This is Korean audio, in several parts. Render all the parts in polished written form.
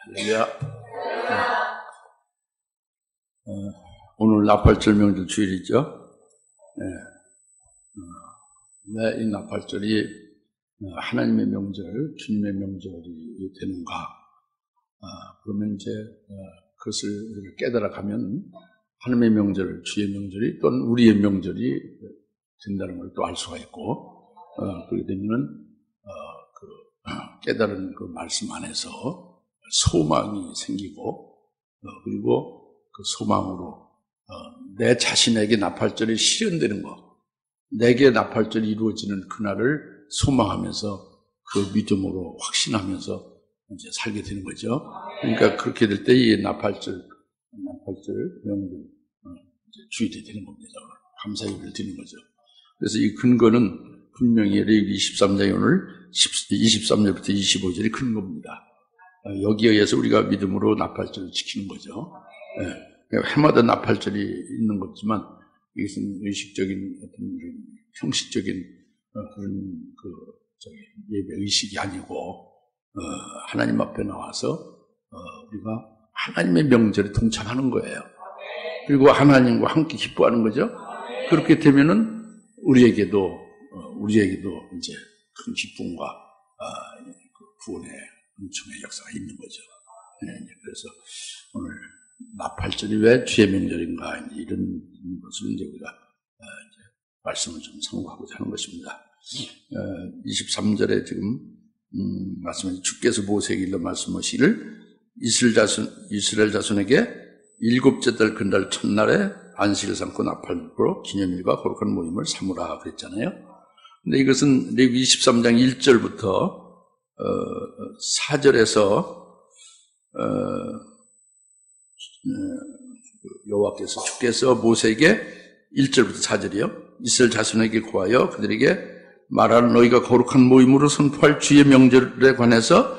할렐루야. 오늘 나팔절 명절 주일이죠. 왜 이 나팔절이 하나님의 명절, 주님의 명절이 되는가? 그러면 이제 그것을 우리가 깨달아가면 하나님의 명절, 주의 명절이 또는 우리의 명절이 된다는 걸 또 알 수가 있고, 그렇게 되면은 깨달은 그 말씀 안에서 소망이 생기고, 그리고 그 소망으로 내 자신에게 나팔절이 실현되는 것, 내게 나팔절이 이루어지는 그날을 소망하면서 그 믿음으로 확신하면서 이제 살게 되는 거죠. 그러니까 그렇게 될 때 이 나팔절 명절 주일이 되는 겁니다. 감사 예배를 드리는 거죠. 그래서 이 근거는 분명히 레위기 23장에 오늘 23절부터 25절이 근거입니다. 여기에 의해서 우리가 믿음으로 나팔절을 지키는 거죠. 해마다 나팔절이 있는 거지만 이것은 의식적인 어떤 형식적인 그런 예배 의식이 아니고 하나님 앞에 나와서 우리가 하나님의 명절에 동참하는 거예요. 그리고 하나님과 함께 기뻐하는 거죠. 그렇게 되면은 우리에게도 이제 큰 기쁨과 구원의 은총의 역사가 있는 거죠. 그래서 오늘 나팔절이 왜 주의 명절인가 이런 것을 이제 우리가 말씀을 좀 상고하고자 하는 것입니다. 23절에 지금 말씀하신 주께서 모세에게 일러 말씀하시기를 이스라엘 자손에게 일곱째 달 근달 첫날에 안식을 삼고 나팔로 기념일과 거룩한 모임을 삼으라 그랬잖아요. 근데 이것은 레위기 23장 1절부터 4절에서 여호와께서 주께서 모세에게 1절부터 4절이요. 이스라엘 자손에게 구하여 그들에게 말하는 너희가 거룩한 모임으로 선포할 주의 명절에 관해서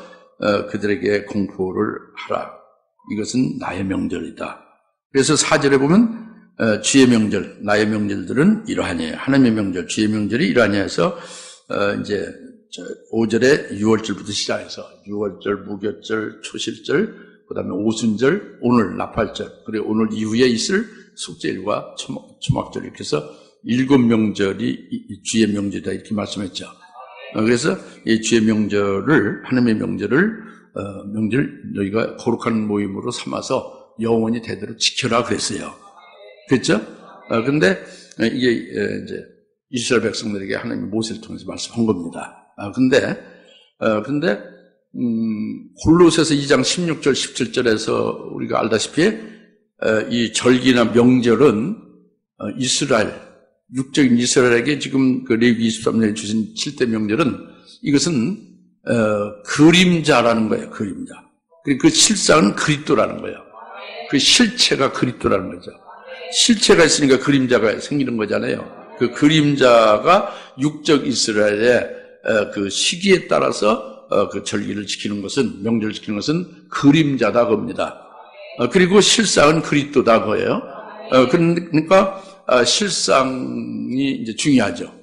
그들에게 공포를 하라. 이것은 나의 명절이다. 그래서 4절에 보면 주의 명절, 나의 명절들은 이러하니 하나님의 명절, 주의 명절이 이러하니 해서 이제 5절에 6월절부터 시작해서 6월절, 무교절, 초실절, 그 다음에 오순절, 오늘 나팔절, 그리고 오늘 이후에 있을 속죄일과 초막절 이렇게 해서 7명절이 주의 명절이다 이렇게 말씀했죠. 그래서 이 주의 명절을 하나님의 명절 너희가 거룩한 모임으로 삼아서 영원히 대대로 지켜라 그랬어요. 그렇죠? 근데 이게 이제 이스라엘 백성들에게 하나님이 모세를 통해서 말씀한 겁니다. 근데 골로새서 2장 16절 17절에서 우리가 알다시피 이 절기나 명절은 육적인 이스라엘에게 지금 그 레위기 23년에 주신 7대 명절은 이것은 그림자라는 거예요. 그림자. 그리고 그 실상은 그리스도라는 거예요. 그 실체가 그리스도라는 거죠. 실체가 있으니까 그림자가 생기는 거잖아요. 그 그림자가 육적 이스라엘의 그 시기에 따라서 그 절기를 지키는 것은, 명절을 지키는 것은 그림자다 겁니다. 그리고 실상은 그리스도다 거예요. 그러니까 실상이 이제 중요하죠.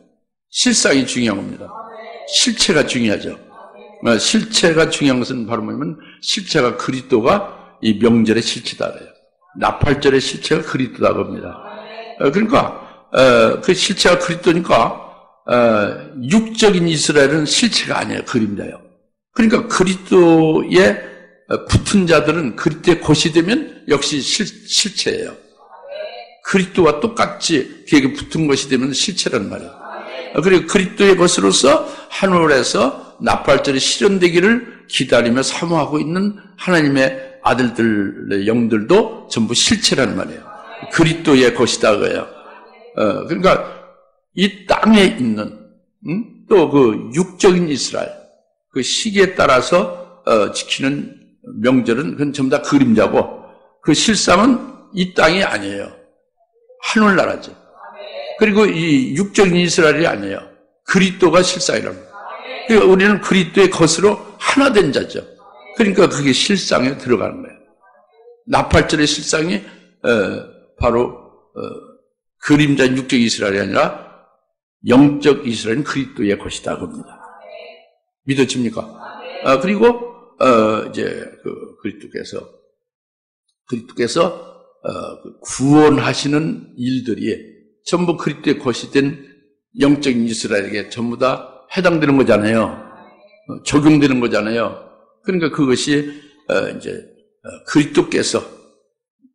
실상이 중요한 겁니다. 실체가 중요하죠. 실체가 중요한 것은 바로 뭐냐면 실체가 그리스도가 이 명절의 실체다 그래요. 나팔절의 실체가 그리스도다 겁니다. 그러니까 그 실체가 그리스도니까 육적인 이스라엘은 실체가 아니에요. 그림자예요. 그러니까 그리스도에 붙은 자들은 그리스도의 것이 되면 역시 실체예요. 그리스도와 똑같이 그에게 붙은 것이 되면 실체란 말이에요. 그리고 그리스도의 것으로서 하늘에서 나팔절이 실현되기를 기다리며 사모하고 있는 하나님의 아들들의 영들도 전부 실체란 말이에요. 그리스도의 것이다 그래요. 그러니까 이 땅에 있는 또 그 육적인 이스라엘 그 시기에 따라서 지키는 명절은 그건 전부 다 그림자고 그 실상은 이 땅이 아니에요. 하늘나라죠. 그리고 이 육적인 이스라엘이 아니에요. 그리스도가 실상이랍니다. 그러니까 우리는 그리스도의 것으로 하나 된 자죠. 그러니까 그게 실상에 들어가는 거예요. 나팔절의 실상이 바로 그림자 육적 이스라엘이 아니라 영적 이스라엘은 그리스도의 것이다 겁니다. 믿어집니까? 그리고 이제 그리스도께서 구원하시는 일들이 전부 그리스도의 것이 된 영적인 이스라엘에게 전부 다 해당되는 거잖아요. 적용되는 거잖아요. 그러니까 그것이 이제 그리스도께서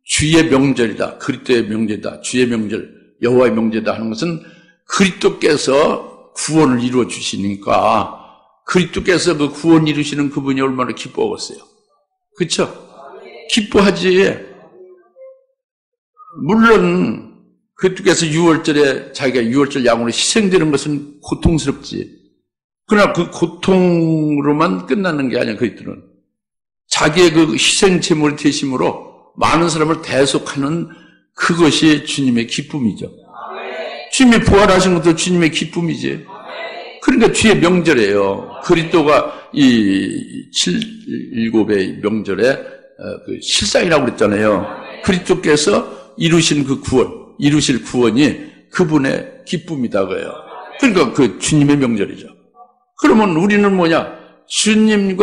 주의 명절이다, 그리스도의 명절이다, 주의 명절, 여호와의 명절이다 하는 것은 그리스도께서 구원을 이루어 주시니까 그리스도께서 그 구원 이루시는 그분이 얼마나 기뻐하겠어요. 그렇죠? 기뻐하지. 물론 그리스도께서 유월절에 자기가 유월절 양으로 희생되는 것은 고통스럽지. 그러나 그 고통으로만 끝나는 게 아니야. 그리스도는 자기의 그 희생 제물이 되심으로 많은 사람을 대속하는 그것이 주님의 기쁨이죠. 주님이 부활하신 것도 주님의 기쁨이지. 그러니까 주의 명절이에요. 그리스도가 이 7일의 명절에 그 실상이라고 그랬잖아요. 그리스도께서 이루신 그 구원, 이루실 구원이 그분의 기쁨이다 그래요. 그러니까 그 주님의 명절이죠. 그러면 우리는 뭐냐? 주님을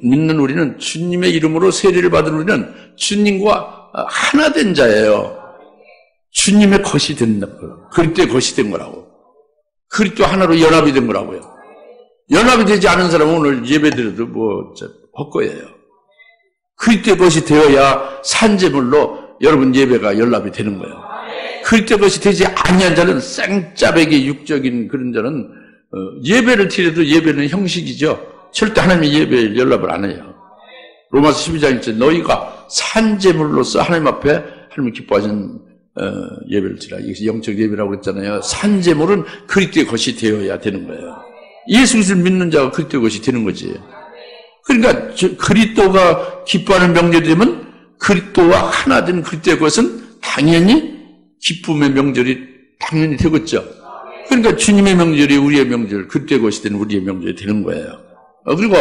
믿는 우리는, 주님의 이름으로 세례를 받은 우리는 주님과 하나 된 자예요. 주님의 것이 된다. 그리스도의 것이 된 거라고. 그리스도 하나로 연합이 된 거라고요. 연합이 되지 않은 사람은 오늘 예배드려도 헛거예요. 그리스도의 것이 되어야 산제물로 여러분 예배가 연합이 되는 거예요. 그리스도의 것이 되지 아니한 자는 생짜배기 육적인 그런 자는 예배를 드려도 예배는 형식이죠. 절대 하나님의 예배에 연락을 안 해요. 로마서 12장에 너희가 산제물로서 하나님 앞에 하나님 기뻐하신 예배를 드리라. 이것이 영적 예배라고 했잖아요. 산제물은 그리스도의 것이 되어야 되는 거예요. 예수 그리스도를 믿는 자가 그리스도의 것이 되는 거지. 그러니까 그리스도가 기뻐하는 명절이 되면 그리스도와 하나 된 그리스도의 것은 당연히 기쁨의 명절이 당연히 되겠죠. 그러니까 주님의 명절이 우리의 명절, 그리스도의 것이 된 우리의 명절이 되는 거예요. 그리고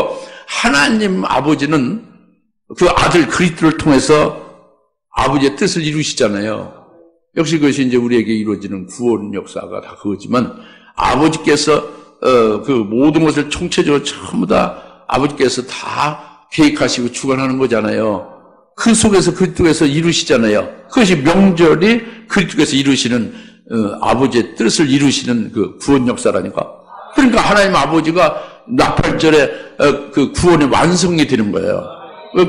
하나님 아버지는 그 아들 그리스도를 통해서 아버지의 뜻을 이루시잖아요. 역시 그것이 이제 우리에게 이루어지는 구원 역사가 다 그거지만 아버지께서 그 모든 것을 총체적으로 전부 다 아버지께서 다 계획하시고 주관하는 거잖아요. 그 속에서 그리스도께서 이루시잖아요. 그것이 명절이 그리스도께서 이루시는 아버지의 뜻을 이루시는 그 구원 역사라니까. 그러니까 하나님 아버지가 나팔절에 그 구원의 완성이 되는 거예요.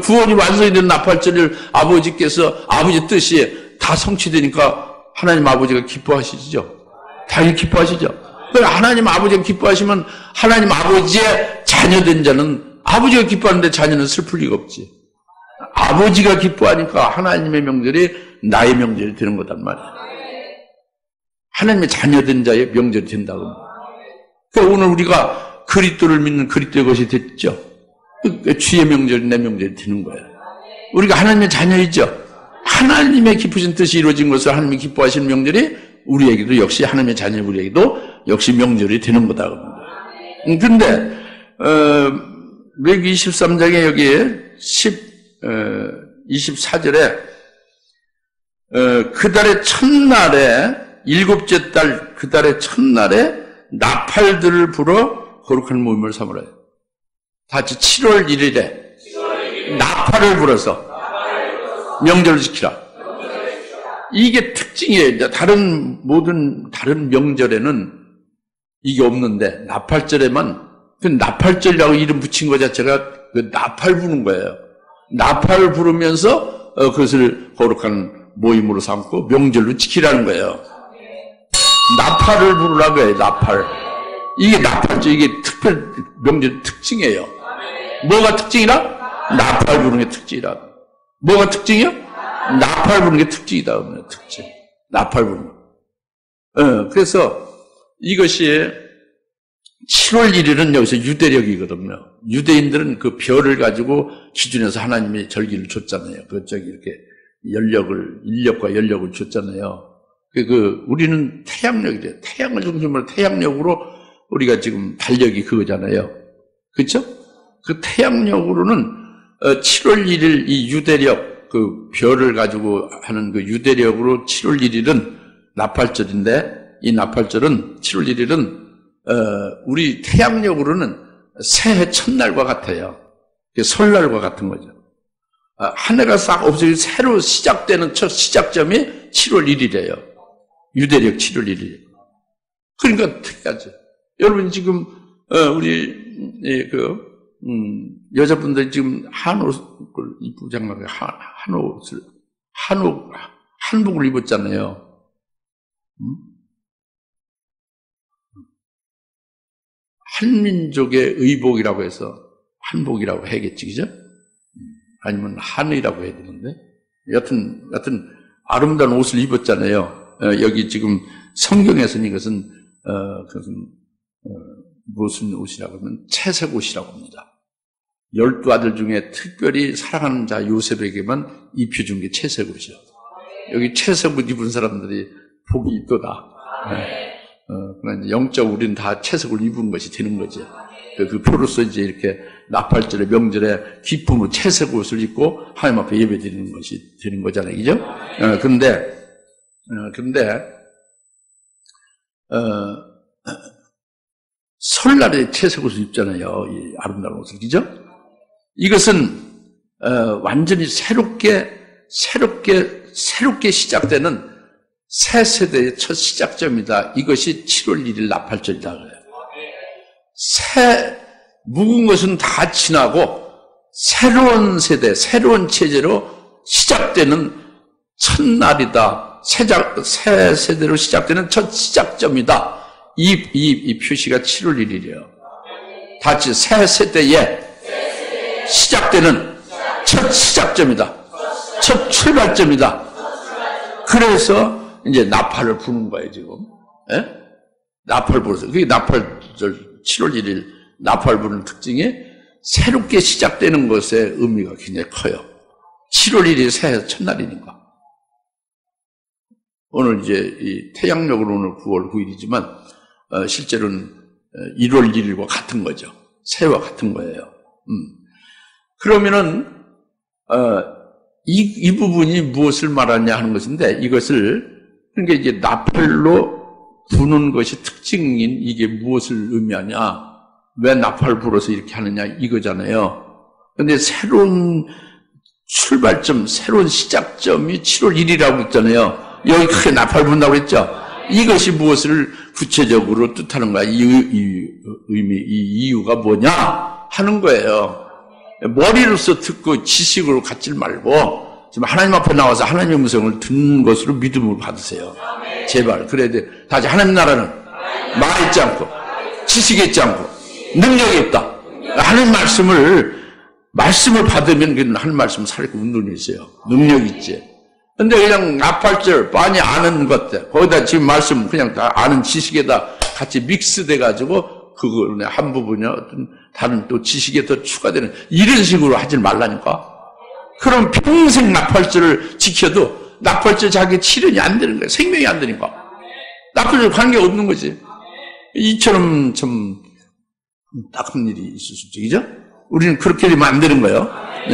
구원이 완성이 된 나팔절을 아버지께서 아버지의 뜻이 다 성취되니까 하나님 아버지가 기뻐하시죠. 당연히 기뻐하시죠. 그러니까 하나님 아버지가 기뻐하시면 하나님 아버지의 자녀된 자는 아버지가 기뻐하는데 자녀는 슬플 리가 없지. 아버지가 기뻐하니까 하나님의 명절이 나의 명절이 되는 거단 말이야. 하나님의 자녀된 자의 명절이 된다고. 그러니까 오늘 우리가 그리스도를 믿는 그리스도의 것이 됐죠. 그러니까 주의 명절이 내 명절이 되는 거예요. 우리가 하나님의 자녀이죠. 하나님의 기쁘신 뜻이 이루어진 것을 하나님이 기뻐하시는 명절이 우리에게도 역시 하나님의 자녀 우리에게도 역시 명절이 되는 거다. 그런데 레위기 23장에 여기에 24절에 그 달의 첫날에 일곱째 달 그 달의 첫날에 나팔들을 불어 거룩한 모임을 삼으라. 다 같이 7월 1일에 나팔을 불어서 명절을 지키라. 이게 특징이에요. 모든 다른 명절에는 이게 없는데 나팔절에만 그 나팔절이라고 이름 붙인 것 자체가 그 나팔 부는 거예요. 나팔을 부르면서 그것을 거룩한 모임으로 삼고 명절로 지키라는 거예요. 나팔을 부르라고 해요. 나팔. 이게 나팔절, 이게 특별 명절 특징이에요. 뭐가 특징이라? 나팔 부르는 게 특징이라. 뭐가 특징이요? 나팔 부르는 게 특징이다. 특징. 나팔 부르는 거. 그래서 이것이 7월 1일은 여기서 유대력이거든요. 유대인들은 그 별을 가지고 기준해서 하나님이 절기를 줬잖아요. 이렇게 인력과 연력을 줬잖아요. 우리는 태양력이래요. 태양을 중심으로 태양력으로 우리가 지금 달력이 그거잖아요. 그렇죠? 그 태양력으로는 7월 1일 이 유대력, 그 별을 가지고 하는 그 유대력으로 7월 1일은 나팔절인데 이 나팔절은 7월 1일은 우리 태양력으로는 새해 첫날과 같아요. 설날과 같은 거죠. 한 해가 싹 없어지고 새로 시작되는 첫 시작점이 7월 1일이에요. 유대력 7월 1일. 그러니까 특이하죠. 여러분 지금 우리 여자분들 지금 한옷을 입고 장막에 한복을 입었잖아요. 한민족의 의복이라고 해서 한복이라고 해야겠지, 그죠? 아니면 한의라고 해야 되는데, 여튼 아름다운 옷을 입었잖아요. 여기 지금 성경에서는 이것은 무슨 옷이라고 하면 채색 옷이라고 합니다. 12아들 중에 특별히 사랑하는 자 요셉에게만 입혀준 게 채색 옷이요. 여기 채색 옷 입은 사람들이 복이 있도다. 그러나 영적 우리는 다 채색을 입은 것이 되는 거죠. 그 표로서 이제 이렇게 나팔절에 명절에 기쁨으로 채색 옷을 입고 하나님 앞에 예배 드리는 것이 되는 거잖아요. 그죠? 그런데 설날에 채색 옷을 입잖아요. 이 아름다운 옷을. 그죠? 이것은 완전히 새롭게 시작되는 새 세대의 첫 시작점이다. 이것이 7월 1일 나팔절이다 그래요. 묵은 것은 다 지나고 새로운 세대, 새로운 체제로 시작되는 첫날이다. 새 세대로 시작되는 첫 시작점이다. 이 표시가 7월 1일이에요. 다 같이 새 세대에 시작되는 첫 시작점이다. 첫 출발점이다. 그래서 이제 나팔을 부는 거예요, 지금. 예? 나팔 불어서. 그게 나팔절 7월 1일 나팔 부는 특징이 새롭게 시작되는 것의 의미가 굉장히 커요. 7월 1일이 새해 첫날이니까. 오늘 이제 이 태양력으로 오늘 9월 9일이지만 실제로는 1월 1일과 같은 거죠. 새해와 같은 거예요. 그러면은 이 부분이 무엇을 말하냐 하는 것인데, 이것을 그러니까 이제 나팔로 부는 것이 특징인 이게 무엇을 의미하냐? 왜 나팔 불어서 이렇게 하느냐 이거잖아요. 근데 새로운 출발점, 새로운 시작점이 7월 1일이라고 있잖아요. 여기 크게 나팔 분다고 했죠. 이것이 무엇을 구체적으로 뜻하는 거야? 이 의미, 이 이유가 뭐냐 하는 거예요. 머리로서 듣고 지식으로 갖지 말고 지금 하나님 앞에 나와서 하나님의 음성을 듣는 것으로 믿음을 받으세요. 제발. 그래야 돼. 다시 하나님 나라는 말 있지 않고 지식이 있지 않고 능력이 없다. 하나님 말씀을 받으면 하나님 말씀을 살고 운동이 있어요. 능력이 있지. 근데 그냥 나팔절 빤히 아는 것들 거기다 지금 말씀 그냥 다 아는 지식에다 같이 믹스돼 가지고 그거는 한 부분이나 어떤 다른 또 지식에 더 추가되는 이런 식으로 하지 말라니까. 그럼 평생 나팔절을 지켜도 나팔절 자기 치련이 안 되는 거예요. 생명이 안 되니까. 나팔절 관계가 없는 거지. 이처럼 좀 딱한 일이 있을 수 있죠. 그죠? 우리는 그렇게 되면 안 되는 거예요.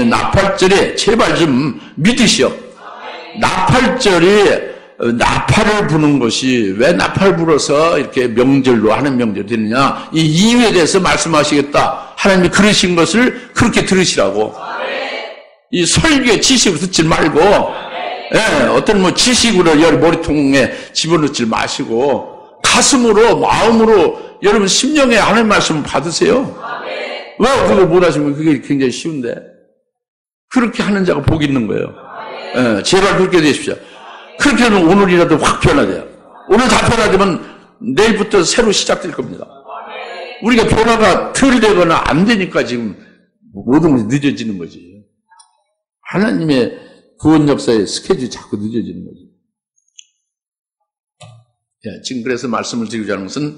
나팔절에 제발 좀 믿으시오. 나팔절이 나팔을 부는 것이 왜 나팔 불어서 이렇게 명절로 하는 명절이 되느냐, 이 이유에 대해서 말씀하시겠다. 하나님이 그러신 것을 그렇게 들으시라고. 이 설교의 지식으로 듣지 말고, 어떤 지식으로 머리통에 집어넣지 마시고 가슴으로 마음으로 여러분 심령에 하나님 말씀을 받으세요. 왜 그걸 못 하시면 그게 굉장히 쉬운데. 그렇게 하는 자가 복이 있는 거예요. 제발 그렇게 되십시오. 그렇게 하면 오늘이라도 확 변화돼요. 오늘 다 변화되면 내일부터 새로 시작될 겁니다. 우리가 변화가 덜 되거나 안 되니까 지금 모든 것이 늦어지는 거지. 하나님의 구원 역사의 스케줄이 자꾸 늦어지는 거지. 지금 그래서 말씀을 드리자는 것은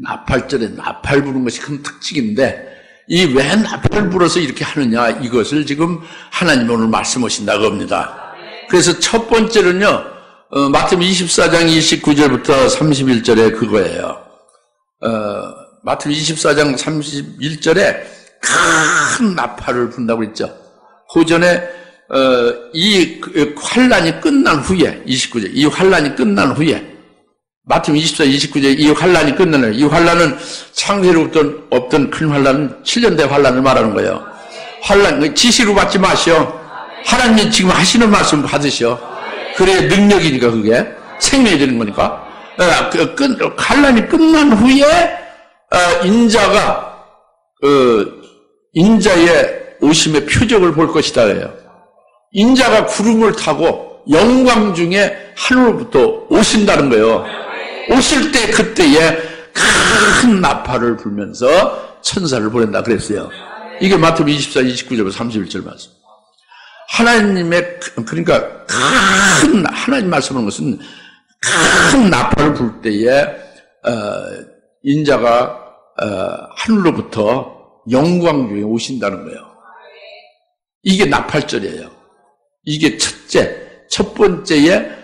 나팔절에 나팔 부는 것이 큰 특징인데, 이 왜 나팔 불어서 이렇게 하느냐, 이것을 지금 하나님 오늘 말씀하신다고 합니다. 그래서 첫 번째는요, 마태복음 24장 29절부터 31절에 그거예요. 마태복음 24장 31절에 큰 나팔을 분다고 했죠. 그 전에 이 환란이 끝난 후에, 29절, 이 환란이 끝난 후에 마태복음 24, 29절 이 환란이 끝나는, 이 환란은 창세로부터 없던 큰 환란은 7년 대 환란을 말하는 거예요. 환란, 지시로 받지 마시오. 하나님이 지금 하시는 말씀 받으시오. 그래야 능력이니까 그게 생명이 되는 거니까. 환란이 끝난 후에 인자가 인자의 오심의 표적을 볼 것이다 해요. 인자가 구름을 타고 영광 중에 하늘로부터 오신다는 거예요. 오실 때 그때에 큰 나팔을 불면서 천사를 보낸다 그랬어요. 이게 마태복음 24, 29절, 31절 말씀. 하나님의, 그러니까 하나님 말씀하는 것은 큰 나팔을 불 때에 인자가 하늘로부터 영광 중에 오신다는 거예요. 이게 나팔절이에요. 이게 첫 번째의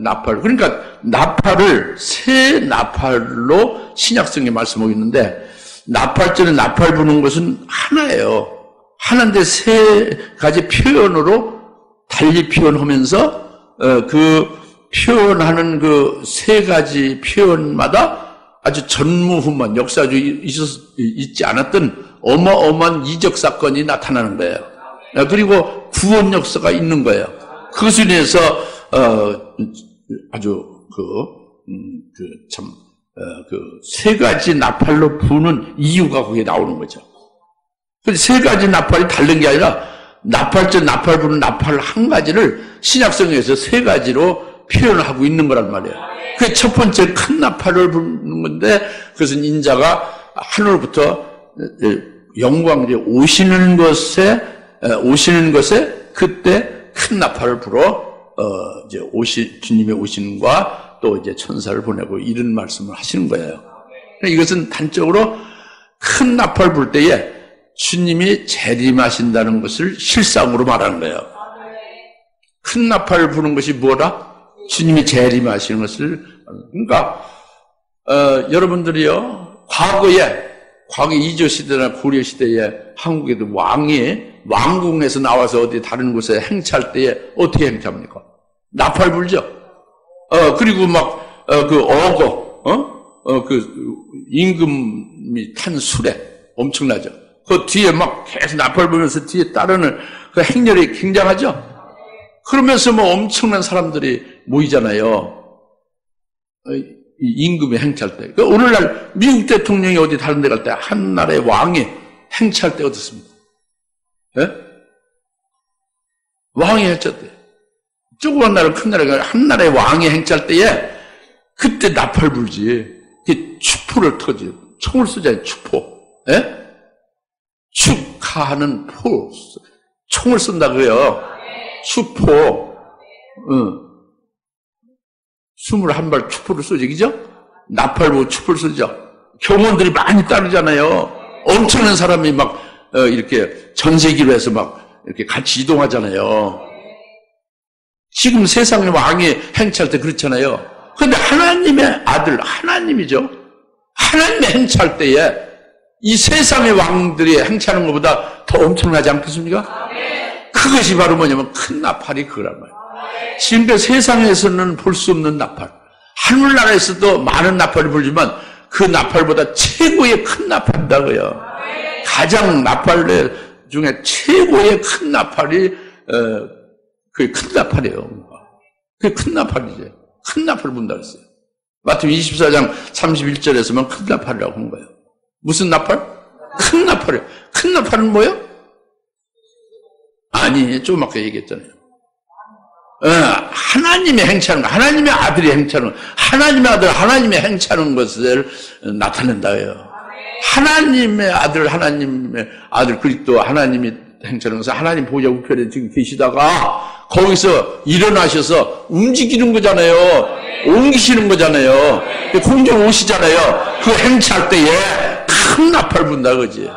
나팔. 그러니까 나팔을 새 나팔로 신약성에 말씀하고 있는데, 나팔절에 나팔 부는 것은 하나예요. 하나인데 세 가지 표현으로 달리 표현하면서 그 표현하는 그 세 가지 표현마다 아주 전무후무한 역사주 있지 않았던 어마어마한 이적 사건이 나타나는 거예요. 그리고 구원 역사가 있는 거예요. 그것에 대해서 아주 세 가지 나팔로 부는 이유가 거기에 나오는 거죠. 근데 세 가지 나팔이 다른 게 아니라 나팔절 나팔 부는 나팔 한 가지를 신약성에서 세 가지로 표현을 하고 있는 거란 말이에요. 그게 첫 번째 큰 나팔을 부는 건데, 그것은 인자가 하늘로부터 영광에 오시는 것에 그때 큰 나팔을 불어 이제 주님의 오심과 또 이제 천사를 보내고 이런 말씀을 하시는 거예요. 이것은 단적으로 큰 나팔 불 때에 주님이 재림하신다는 것을 실상으로 말하는 거예요. 큰 나팔을 부는 것이 뭐라? 주님이 재림하시는 것을. 그러니까 여러분들이요, 과거에 이조 시대나 고려 시대에 한국에도 왕궁에서 나와서 어디 다른 곳에 행차할 때에 어떻게 행차합니까? 나팔 불죠. 그리고 막 임금이 탄 수레 엄청나죠. 그 뒤에 막 계속 나팔 불면서 뒤에 따르는 그 행렬이 굉장하죠. 그러면서 뭐 엄청난 사람들이 모이잖아요. 임금이 행차할 때. 그러니까 오늘날 미국 대통령이 어디 다른 데 갈 때 한 나라의 왕이 행차할 때 어떻습니까? 예? 왕이 행차할 때. 조그만 나라, 큰 나라가 한 나라의 왕이 행차할 때에 그때 나팔 불지. 축포를 터지. 총을 쏘잖아요, 축포. 예? 축하하는 포. 총을 쏜다고요. 축포. 21발 축포를 쏘지, 그죠? 나팔 보고 축포를 쏘죠. 교문들이 많이 따르잖아요. 엄청난 사람이 막, 이렇게 전세기로 해서 막, 이렇게 같이 이동하잖아요. 지금 세상의 왕이 행차할 때 그렇잖아요. 근데 하나님의 아들, 하나님이죠. 하나님의 행차할 때에 이 세상의 왕들이 행차하는 것보다 더 엄청나지 않겠습니까? 그것이 바로 뭐냐면 큰 나팔이 그거란 말이에요. 지금까지 세상에서는 볼 수 없는 나팔. 하늘나라에서도 많은 나팔을 불지만 그 나팔보다 최고의 큰 나팔이다고요. 가장 나팔 중에 최고의 큰 나팔이 그게 큰 나팔이에요. 그게 큰 나팔이지. 큰 나팔을 분다 그랬어요. 마태복음 24장 31절에서만 큰 나팔이라고 한 거예요. 무슨 나팔? 큰 나팔이에요. 큰 나팔은 뭐예요? 아니, 좀 아까 얘기했잖아요. 하나님의 행차하는 거, 하나님의 아들이 행차하는 거, 하나님의 아들, 하나님의 행차하는 것을 나타낸다 해요. 하나님의 아들 그리스도 하나님이 행차하는 것은 하나님 보좌 우편에 지금 계시다가 거기서 일어나셔서 움직이는 거잖아요. 옮기시는 거잖아요. 공중 오시잖아요. 그 행차할 때에 큰 나팔 분다 그지.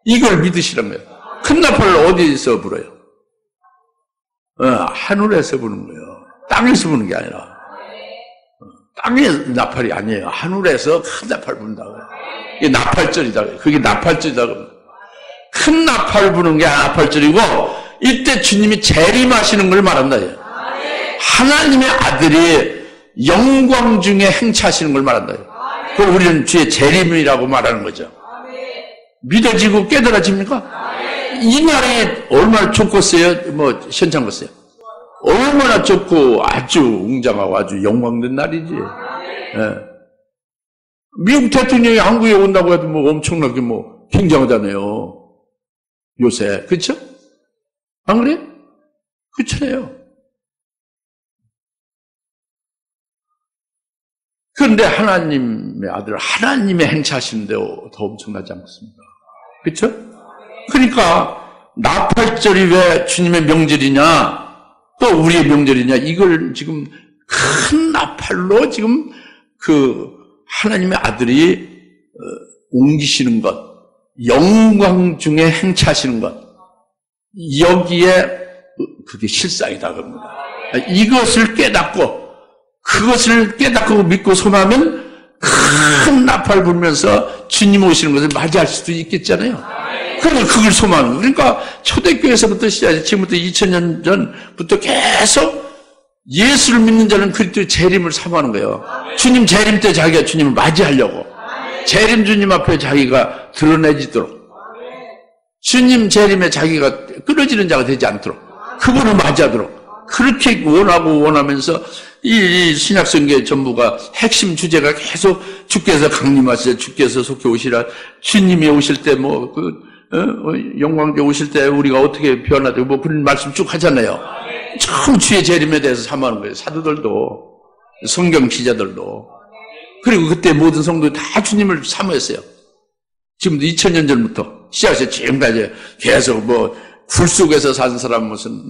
이걸 믿으시란 거예요. 큰 나팔을 어디서 불어요? 하늘에서 부는 거예요. 땅에서 부는 게 아니라. 땅의 나팔이 아니에요. 하늘에서 큰 나팔 분다고요. 이게 나팔절이다. 그게 나팔절이다. 큰 나팔 부는 게 나팔절이고, 이때 주님이 재림하시는 걸 말한다. 하나님의 아들이 영광 중에 행차하시는 걸 말한다. 그걸 우리는 주의 재림이라고 말하는 거죠. 믿어지고 깨달아집니까? 이 날에 얼마나 좋겠어요? 뭐 시원찮겠어요? 얼마나 좋고 아주 웅장하고 아주 영광된 날이지. 예. 미국 대통령이 한국에 온다고 해도 뭐 엄청나게 뭐 굉장하잖아요. 요새. 그렇죠? 안 그래? 그렇잖아요. 그런데 하나님의 아들, 하나님의 행차하시는데 더 엄청나지 않겠습니까? 그렇죠? 그러니까 나팔절이 왜 주님의 명절이냐, 또 우리의 명절이냐, 이걸 지금 큰 나팔로 지금 그 하나님의 아들이 옮기시는 것, 영광 중에 행차하시는 것, 여기에 그게 실상이다 그럽니다. 이것을 깨닫고, 그것을 깨닫고 믿고 소망하면 큰 나팔 불면서 주님 오시는 것을 맞이할 수도 있겠잖아요. 그러니까 그걸 소망하는 거예요. 그러니까 초대교회에서부터 시작해서 지금부터 2000년 전부터 계속 예수를 믿는 자는 그리스도의 재림을 사모하는 거예요. 주님 재림 때 자기가 주님을 맞이하려고. 재림 주님 앞에 자기가 드러내지도록. 주님 재림에 자기가 끊어지는 자가 되지 않도록. 그분을 맞이하도록. 그렇게 원하면서 이 신약성경 전부가 핵심 주제가 계속 주께서 강림하시자, 주께서 속히 오시라, 주님이 오실 때 영광대 오실 때 우리가 어떻게 변화되고 뭐 그런 말씀 쭉 하잖아요. 참 주의 재림에 대해서 사모하는 거예요. 사도들도, 성경 기자들도. 그리고 그때 모든 성도들 다 주님을 사모했어요. 지금도 2000년 전부터 시작해서 지금까지 계속 굴 속에서 산 사람 무슨,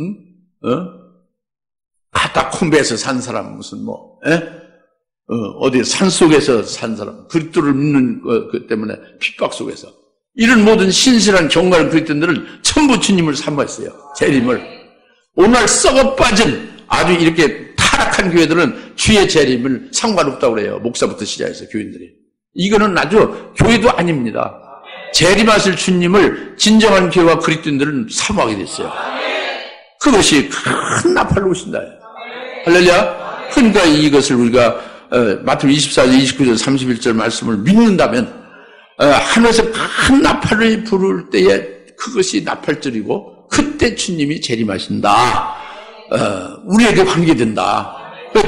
카타콤베에서 산 사람 무슨 어디 산 속에서 산 사람, 그리스도를 믿는 그 때문에 핍박 속에서 이런 모든 신실한 경건한 그리스도인들을 전부 주님을 사모했어요. 재림을. 오늘 썩어빠진 아주 이렇게 타락한 교회들은 주의 재림을 상관없다고 그래요. 목사부터 시작해서 교인들이. 이거는 아주 교회도 아닙니다. 재림하실 주님을 진정한 교회와 그리스도인들은 사모하게 됐어요. 그것이 큰 나팔로 오신다. 할렐루야. 그러니까 이것을 우리가 마태복음 24절, 29절, 31절 말씀을 믿는다면 하늘에서 큰 나팔을 부를 때에 그것이 나팔절이고 그때 주님이 재림하신다. 우리에게 관계된다.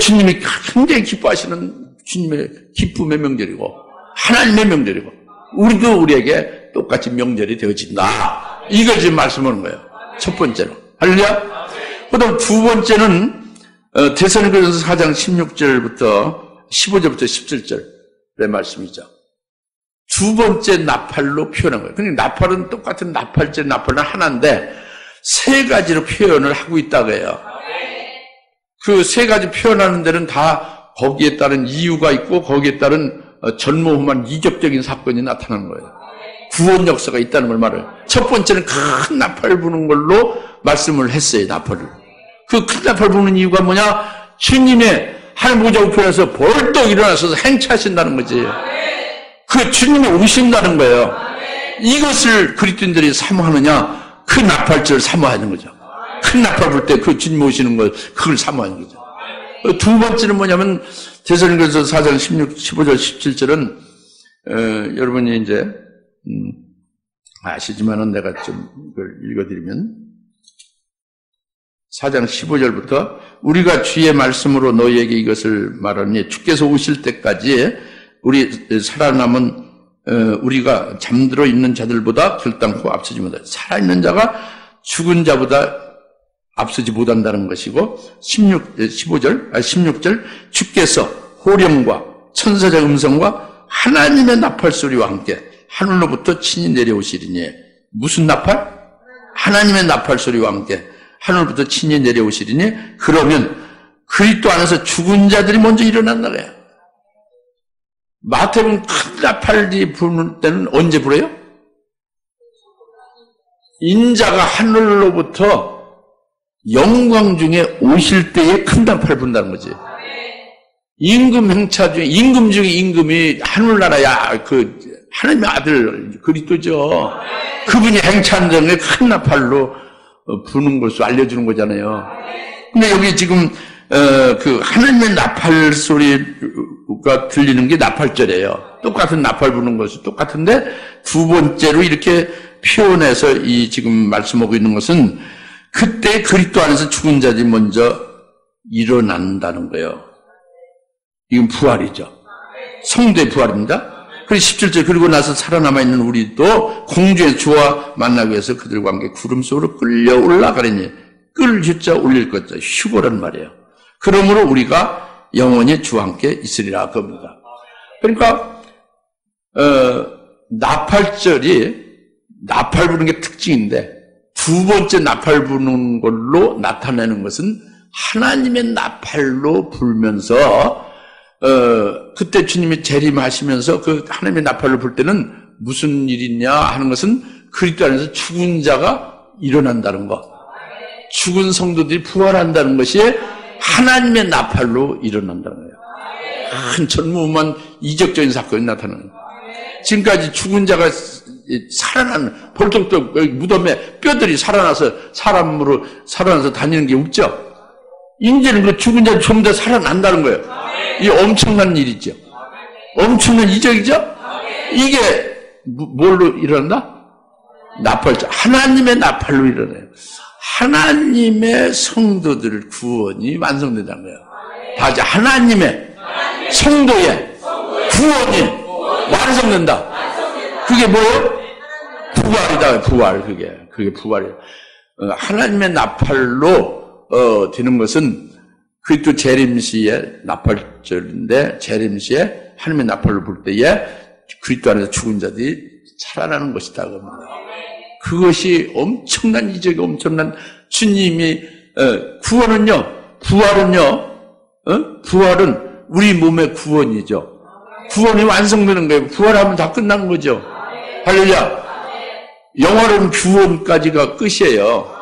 주님이 굉장히 기뻐하시는 주님의 기쁨의 명절이고 하나님의 명절이고 우리도 우리에게 똑같이 명절이 되어진다. 이걸 지금 말씀하는 거예요. 첫 번째로. 할렐루야. 그다음 두 번째는 데살로니가전서 4장 16절부터 15절부터 17절의 말씀이죠. 두 번째 나팔로 표현한 거예요. 그러니까 나팔은 똑같은 나팔절 나팔은 하나인데 세 가지로 표현을 하고 있다고 해요. 그 세 가지 표현하는 데는 다 거기에 따른 이유가 있고 거기에 따른 전무후무한 이적적인 사건이 나타나는 거예요. 구원 역사가 있다는 걸 말해요. 첫 번째는 큰 나팔 부는 걸로 말씀을 했어요. 나팔을. 그 큰 나팔 부는 이유가 뭐냐? 주님의 하늘 보좌 우편에서 벌떡 일어나셔서 행차하신다는 거지. 그 주님이 오신다는 거예요. 이것을 그리스도인들이 사모하느냐? 그 나팔절을 사모하는 거죠. 큰 나팔 불 때 그 주님 오시는 걸 그걸 사모하는 거죠. 두 번째는 뭐냐면 데살로니가전서 4장 15절 17절은 여러분이 이제 아시지만은 내가 좀 이걸 읽어드리면 4장 15절부터 우리가 주의 말씀으로 너희에게 이것을 말하니 주께서 오실 때까지 우리 살아남은 우리가 잠들어 있는 자들보다 결단코 앞서지 못한다. 살아있는 자가 죽은 자보다 앞서지 못한다는 것이고 16절 주께서 호령과 천사의 음성과 하나님의 나팔 소리와 함께 하늘로부터 친히 내려오시리니 무슨 나팔? 하나님의 나팔 소리와 함께 하늘로부터 친히 내려오시리니 그러면 그리스도 안에서 죽은 자들이 먼저 일어난다 그래요. 마태복음 큰 나팔이 부를 때는 언제 불어요? 인자가 하늘로부터 영광 중에 오실 때에 큰 나팔 분다는 거지. 임금 행차 중에 임금 중에 임금이 하늘나라야 하나님의 아들 그리스도죠. 그분이 행차하는 중에 큰 나팔로 부는 것을 알려주는 거잖아요. 근데 여기 지금 그 하나님의 나팔 소리가 들리는 게 나팔절이에요. 똑같은 나팔 부는 것이 똑같은데 두 번째로 이렇게 표현해서 이 지금 말씀하고 있는 것은 그때 그리스도 안에서 죽은 자들이 먼저 일어난다는 거예요. 이건 부활이죠. 성도의 부활입니다. 그리고 17절 그리고 나서 살아남아 있는 우리도 공주의 주와 만나기 위해서 그들과 함께 구름 속으로 끌려 올라가려니 끌 휴자 올릴 것자 휴거란 말이에요. 그러므로 우리가 영원히 주와 함께 있으리라 겁니다. 그러니까 나팔절이 나팔 부는 게 특징인데 두 번째 나팔 부는 걸로 나타내는 것은 하나님의 나팔로 불면서 그때 주님이 재림하시면서 그 하나님의 나팔을 불 때는 무슨 일이냐 하는 것은 그리스도 안에서 죽은 자가 일어난다는 것, 죽은 성도들이 부활한다는 것이 하나님의 나팔로 일어난다는 거예요. 큰 전무후무한 이적적인 사건이 나타나는 거예요. 지금까지 죽은 자가 살아나는 벌떡벌떡 무덤에 뼈들이 살아나서 사람으로 살아나서 다니는 게 없죠. 이제는 그 죽은 자 전부 다 살아난다는 거예요. 이 엄청난 일이죠. 엄청난 이적이죠. 이게 뭘로 일어난다? 나팔, 하나님의 나팔로 일어나요. 하나님의 성도들 구원이 완성된다는 거예요. 다시 하나님의 성도의 구원이 완성된다. 그게 뭐예요? 부활이다. 부활. 그게 부활이에요. 하나님의 나팔로 되는 것은 그리스도 재림시에 나팔절인데 재림시에 하나님의 나팔을 불 때에 그리스도 안에서 죽은 자들이 살아나는 것이다. 그것이 엄청난 이적이 엄청난 주님이 구원은요. 부활은 우리 몸의 구원이죠. 구원이 완성되는 거예요. 부활하면 다 끝난 거죠. 할렐루야. 영원한 구원까지가 끝이에요.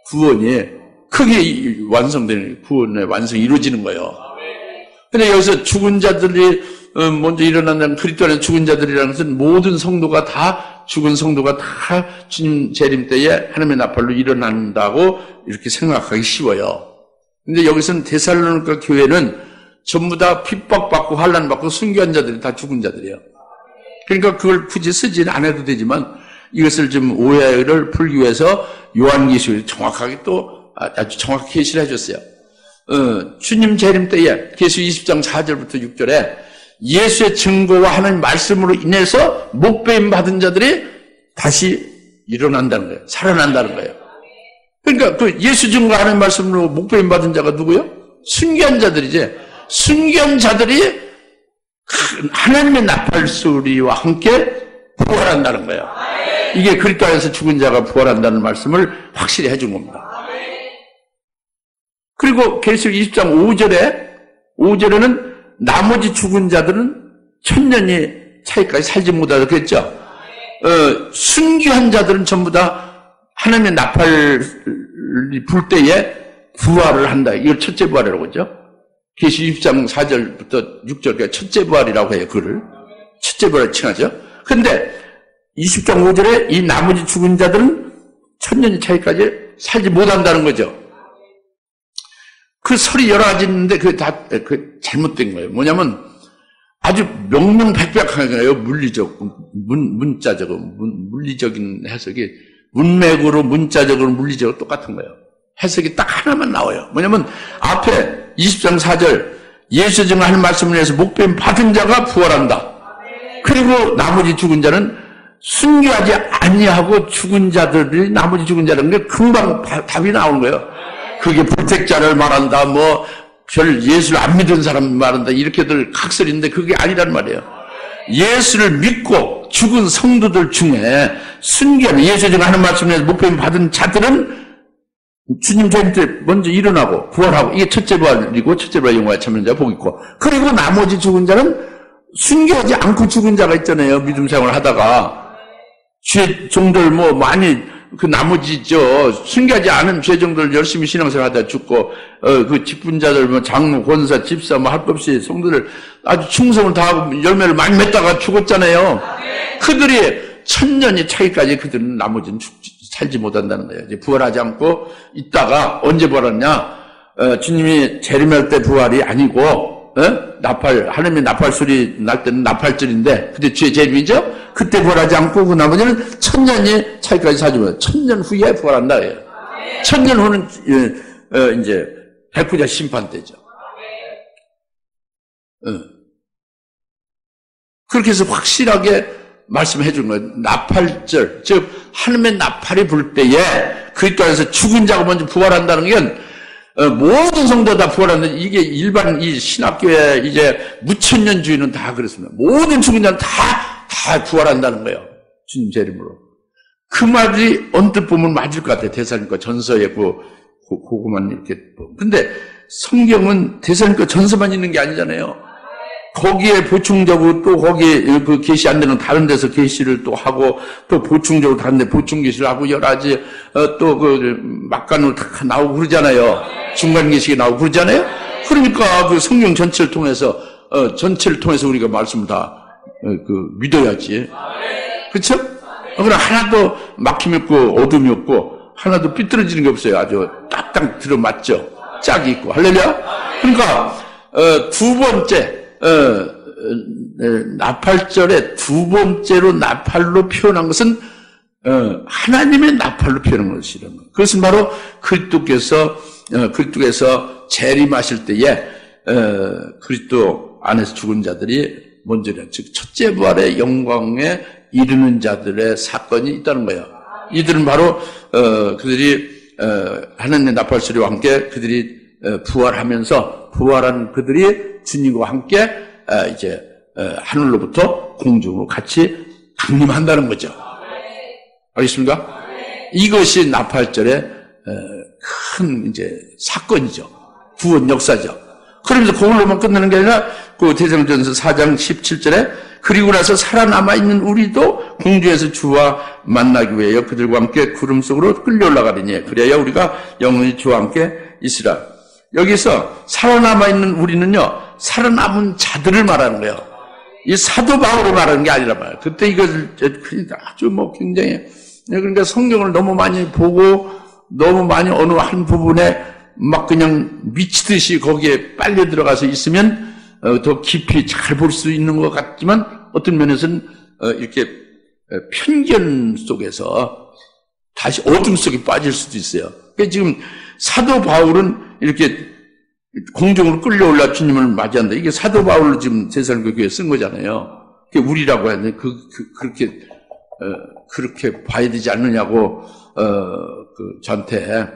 구원이 크게 완성되는 구원의 완성이 이루어지는 거예요. 근데 여기서 죽은 자들이 먼저 일어난다는 그리스도 안에 죽은 자들이라는 것은 모든 성도가 다 죽은 성도가 다 주님 재림 때에 하나님의 나팔로 일어난다고 이렇게 생각하기 쉬워요. 근데 여기서는 데살로니가 교회는 전부 다 핍박받고 환난받고 순교한 자들이 다 죽은 자들이에요. 그러니까 그걸 굳이 쓰지는 않아도 되지만 이것을 좀 오해를 풀기 위해서 요한계시록이 정확하게 또 아주 정확히 계시를 해줬어요. 주님 재림 때에 계시록 20장 4절부터 6절에 예수의 증거와 하나님 말씀으로 인해서 목배임 받은 자들이 다시 일어난다는 거예요. 살아난다는 거예요. 그러니까 그 예수 증거와 하나님 말씀으로 목배임 받은 자가 누구요? 순교한 자들이지. 순교한 자들이 하나님의 나팔 소리와 함께 부활한다는 거예요. 이게 그리스도 안에서 죽은 자가 부활한다는 말씀을 확실히 해준 겁니다. 그리고 계시록 20장 5절에는 나머지 죽은 자들은 천년이 차이까지 살지 못하다 그랬죠. 순교한 자들은 전부 다 하나님의 나팔이 불 때에 부활을 한다. 이걸 첫째 부활이라고 하죠. 계시록 20장 4절부터 6절까지 첫째 부활이라고 해요. 그를 첫째 부활을 칭하죠. 근데 20장 5절에 이 나머지 죽은 자들은 천년이 차이까지 살지 못한다는 거죠. 그 설이 여러 가지 있는데 그게 다 잘못된 거예요. 뭐냐면 아주 명명백백하게요. 물리적, 문자적으로, 물리적인 해석이 문맥으로 문자적으로 물리적으로 똑같은 거예요. 해석이 딱 하나만 나와요. 뭐냐면 앞에 20장 4절 예수 증거하는 말씀을 위해서 목배임 받은 자가 부활한다. 그리고 나머지 죽은 자는 순교하지 아니하고 죽은 자들이 나머지 죽은 자라는 게 금방 답이 나오는 거예요. 그게 불택자를 말한다, 별 예수를 안 믿은 사람 말한다, 이렇게들 각설인데 그게 아니란 말이에요. 예수를 믿고 죽은 성도들 중에 순교하는 예수 증거하는 말씀을 위해서 목배임 받은 자들은 주님 재림 때 먼저 일어나고 부활하고 이게 첫째 부활이고 첫째 부활 영광에 참여한 자 복 있고 그리고 나머지 죽은 자는 순교하지 않고 죽은 자가 있잖아요. 믿음 생활을 하다가 죄종들 많이 그 나머지죠. 순교하지 않은 죄종들 열심히 신앙생활 하다 죽고 그 직분자들 장로 권사 집사 할 것 없이 성도들 아주 충성을 다하고 열매를 많이 맺다가 죽었잖아요. 그들이 천년이 차이까지 그들은 나머지는 살지 못한다는 거예요. 이제 부활하지 않고 있다가 언제 부활하냐? 주님이 재림할 때 부활이 아니고, 하나님의 나팔 소리 날 때는 나팔절인데, 그때 주의 재림이죠? 그때 부활하지 않고, 그 나머지는 천년이 차이까지 사주면, 천년 후에 부활한다. 천년 후는, 이제, 백부자 심판 때죠. 그렇게 해서 확실하게 말씀해 준 거예요. 나팔절, 즉, 하나님의 나팔이 불 때에, 그리스도 안에서 죽은 자가 먼저 부활한다는 건, 모든 성도 다 부활한다. 이게 일반 이 신학교의 이제 무천년주의는 다 그렇습니다. 모든 죽은 자는 다 부활한다는 거예요. 주님 재림으로. 그 말이 언뜻 보면 맞을 것 같아요. 데살로니가 전서에 그거만 이렇게. 근데 성경은 데살로니가 전서만 있는 게 아니잖아요. 거기에 보충적으로 또 거기에 그 계시 안 되는 다른 데서 계시를 또 하고 또 보충적으로 다른 데 보충 계시를 하고 여러 가지 또 그 막간으로 다 나오고 그러잖아요. 중간 계시가 나오고 그러잖아요. 그러니까 그 성경 전체를 통해서 우리가 말씀을 다 믿어야지. 그렇죠? 그러나 하나도 막힘이 없고 어둠이 없고 하나도 삐뚤어지는 게 없어요. 아주 딱딱 들어맞죠. 짝이 있고. 할렐루야. 그러니까 두 번째 나팔절의 두 번째로 나팔로 표현한 것은 하나님의 나팔로 표현한 것이라는 거예요. 그것은 바로 그리스도께서 재림하실 때에 그리스도 안에서 죽은 자들이 먼저냐, 즉 첫째 부활의 영광에 이르는 자들의 사건이 있다는 거예요. 이들은 바로 그들이 하나님의 나팔 소리와 함께 그들이 부활하면서 부활한 그들이 주님과 함께 이제 하늘로부터 공중으로 같이 강림한다는 거죠. 알겠습니까? 이것이 나팔절의 큰 이제 사건이죠. 구원 역사죠. 그러면서 그걸로만 끝나는 게 아니라 그 대사전서 4장 17절에 그리고 나서 살아남아 있는 우리도 공중에서 주와 만나기 위하여 그들과 함께 구름 속으로 끌려 올라가리니 그래야 우리가 영원히 주와 함께 있으라. 여기서 살아남아 있는 우리는요, 살아남은 자들을 말하는 거예요. 이 사도 바울을 말하는 게 아니라 말이에요. 그때 이것을 아주 굉장히, 그러니까 성경을 너무 많이 보고 너무 많이 어느 한 부분에 막 그냥 미치듯이 거기에 빨려 들어가서 있으면 더 깊이 잘 볼 수 있는 것 같지만 어떤 면에서는 이렇게 편견 속에서 다시 어둠 속에 빠질 수도 있어요. 그러니까 지금 사도 바울은 이렇게 공중으로 끌려올라 주님을 맞이한다. 이게 사도 바울로 지금 데살로니가 교회에 쓴 거잖아요. 그게 우리라고 해야 돼. 그렇게 봐야 되지 않느냐고, 저한테,